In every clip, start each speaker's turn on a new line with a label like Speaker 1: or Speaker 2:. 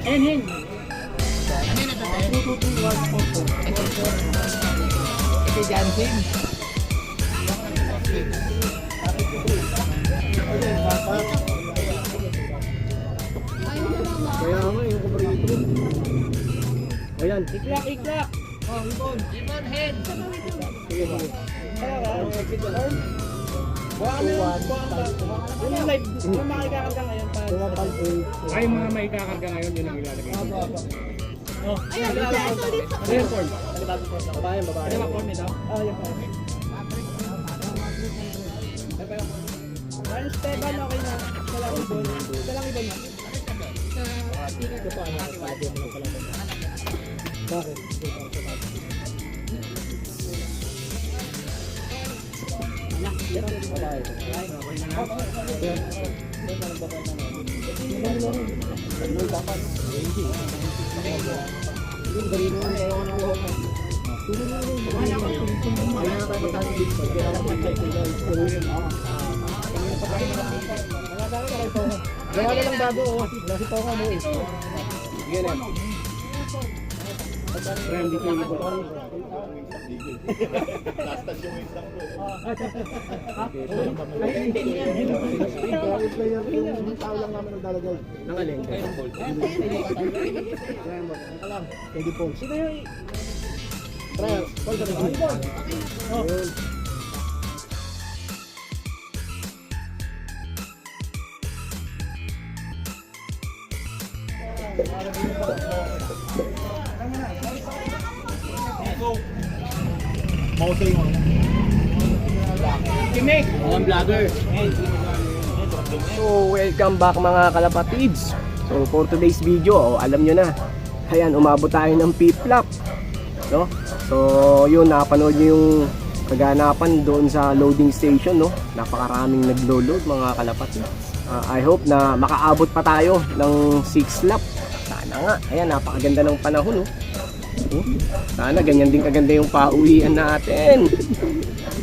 Speaker 1: Hen. Ito Jansen.
Speaker 2: Kaya nga yung kumarito. Ayan.
Speaker 1: Iklak. Oh, ibon. Ibon head.
Speaker 2: Sige, sige.
Speaker 1: Yung live, yung makikakarga ngayon.
Speaker 3: Ay, mga may kakarga ngayon, yun ang ilalagay.
Speaker 1: Oh,
Speaker 4: Ayan, ito dito.
Speaker 3: Ayan, form.
Speaker 2: Babae, babae.
Speaker 1: ano ba form ito?
Speaker 2: Ah, yan pa.
Speaker 1: Ay, Esteban, okay na. Walang ibon. Walang ibon na.
Speaker 2: Ito pa, pwede mo lang pala. Bakit? Wala na lang bago, oh. Wala si Tonga mo, eh. Sige na.
Speaker 3: Randy Kelly po.
Speaker 2: Yung tao lang namin naglalagay.
Speaker 3: Nangaling.
Speaker 2: Eddie Paul. Sino yung... Trial. Paul sa rin. Yun.
Speaker 1: Kimek.
Speaker 2: Mga vlogger. So, welcome back mga kalapatids. So, for today's video, alam nyo na. Ayan, umabot tayo ng P-flop. No? So, yun, napanood nyo yung kaganapan doon sa loading station, no? Napakaraming naglo-load mga kalapatids. I hope na makaabot pa tayo ng 6 lap. Sana nga. Ayan, napakaganda ng panahon, no? Sana ganyan din kaganda yung pauwian natin.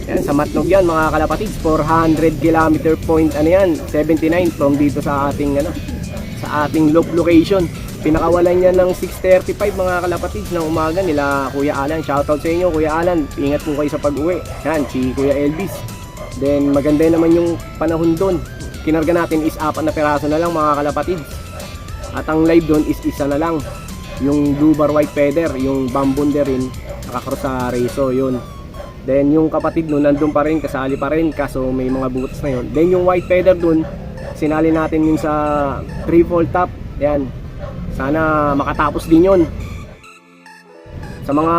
Speaker 2: Yan, sa Matnog yan mga kalapatids, 400 kilometer point, ano yan, 79 from dito sa ating, sa ating location. Pinakawalan niya ng 6:35 mga kalapatids ng umaga nila Kuya Alan. Shoutout sa inyo Kuya Alan, ingat po kayo sa pag-uwi. Yan, si Kuya Elvis. Then maganda naman yung panahon doon. Kinarga natin is 4 na peraso na lang mga kalapatids. At ang live doon is isa na lang. Yung blue bar white feather, yung bambunde rin, nakakross sa reso, yun. Then yung kapatid nun nandun pa rin, kasali pa rin, kaso may mga butas na yun. Then yung white feather dun, sinali natin yun sa 3-fold top. Yan, sana makatapos din yun. Sa mga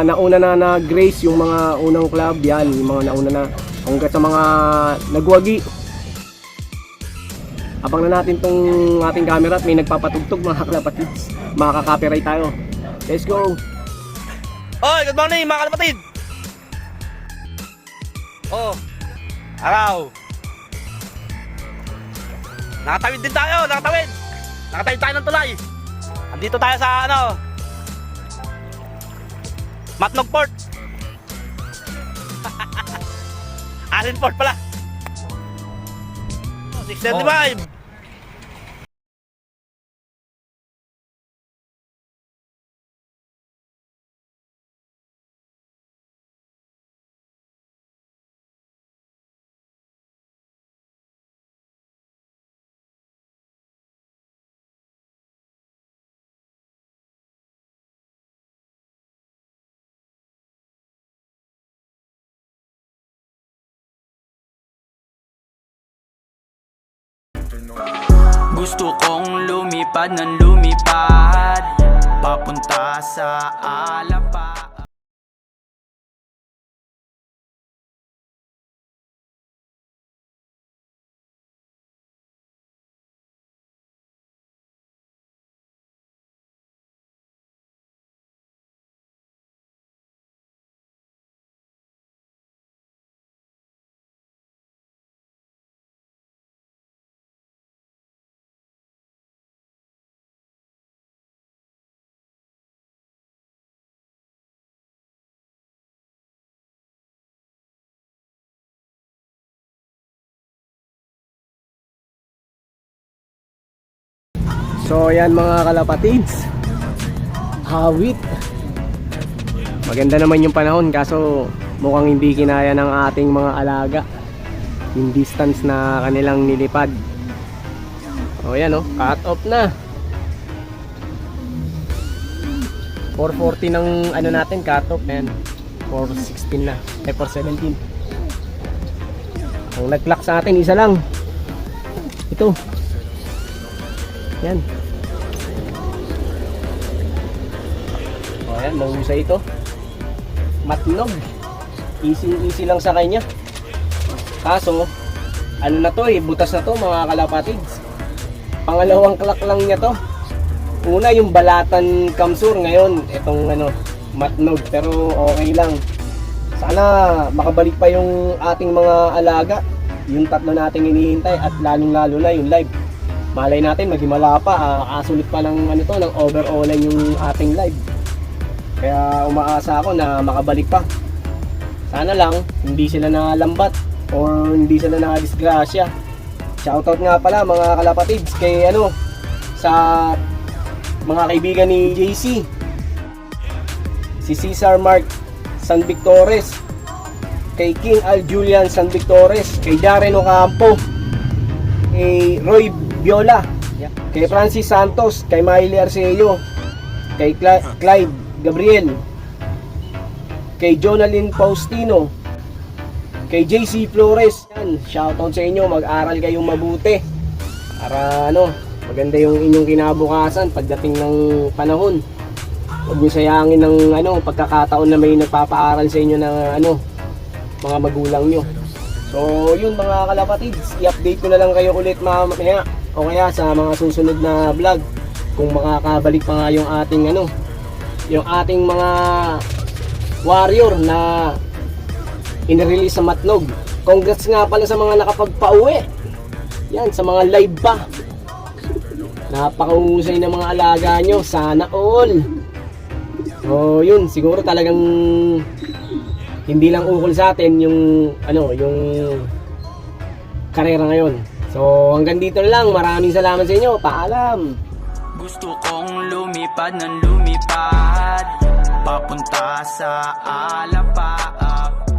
Speaker 2: nauna na na-grace, yung mga unang club, yan, yung mga nauna na. Hanggang sa mga nagwagi, abang na natin tong ating camera at may nagpapatugtog mga kalapatids. Makaka-copyright tayo. Let's go!
Speaker 5: Oy, good morning mga kalapatid! Oh, araw! Nakatawid din tayo, nakatawid! Nakatawid tayo ng tulay! Andito tayo sa Matnog Port! Allen Port pala! 675!
Speaker 6: Gusto kong lumipad ng lumipad, papunta sa Alapa.
Speaker 2: So yan mga kalapatids, hawit. Maganda naman yung panahon, kaso mukhang hindi kinaya ng ating mga alaga yung distance na kanilang nilipad. O yan o, cut off na. 440 ng ano natin, cut off. Ayan, 416 na, 417. Ang nag-clock sa atin, isa lang. Ito. Yan. O yan, mahusay ito. Matnog. Easy lang sa kanya. Kaso, ano na to butas na to mga kalapatids. Pangalawang clock lang niya to. Una yung balatan kamsur, ngayon itong matnog, pero okay lang. Sana makabalik pa yung ating mga alaga, yung tatlo nating hinihintay, at lalong-lalo na yung live. Malay natin maghimala pa, kasulit pa ng ng overallan yung ating live. Kaya umaasa ako na makabalik pa. Sana lang hindi sila nalambat or hindi sila nakadisgrasya. Shoutout nga pala mga kalapatids kay sa mga kaibigan ni JC, si Cesar Mark San Victores, kay King Al Julian San Victores, kay Darren Ocampo, kay Roy Viola, kay Francis Santos, kay Miley Arceo, kay Clyde Gabriel, kay Jonalyn Faustino, kay JC Flores. Yan, shoutout sa inyo, mag-aral kayong mabuti para maganda yung inyong kinabukasan pagdating ng panahon. Huwag niyo sayangin ng pagkakataon na may nagpapaaral sa inyo ng mga magulang nyo. So yun mga kalapatids, i-update ko na lang kayo ulit mamaya o kaya sa mga susunod na vlog kung makakabalik pa nga yung ating mga warrior na inirelease sa Matnog. Congrats nga pala sa mga nakapagpauwi. Yan, sa mga live pa. Napakahusay ng mga alaga nyo, sana all. So yun, siguro talagang hindi lang ukol sa atin yung karera ngayon. So hanggang dito na lang, maraming salamat sa inyo, paalam.
Speaker 6: Gusto kong lumipad ng lumipad, papunta sa alapaap.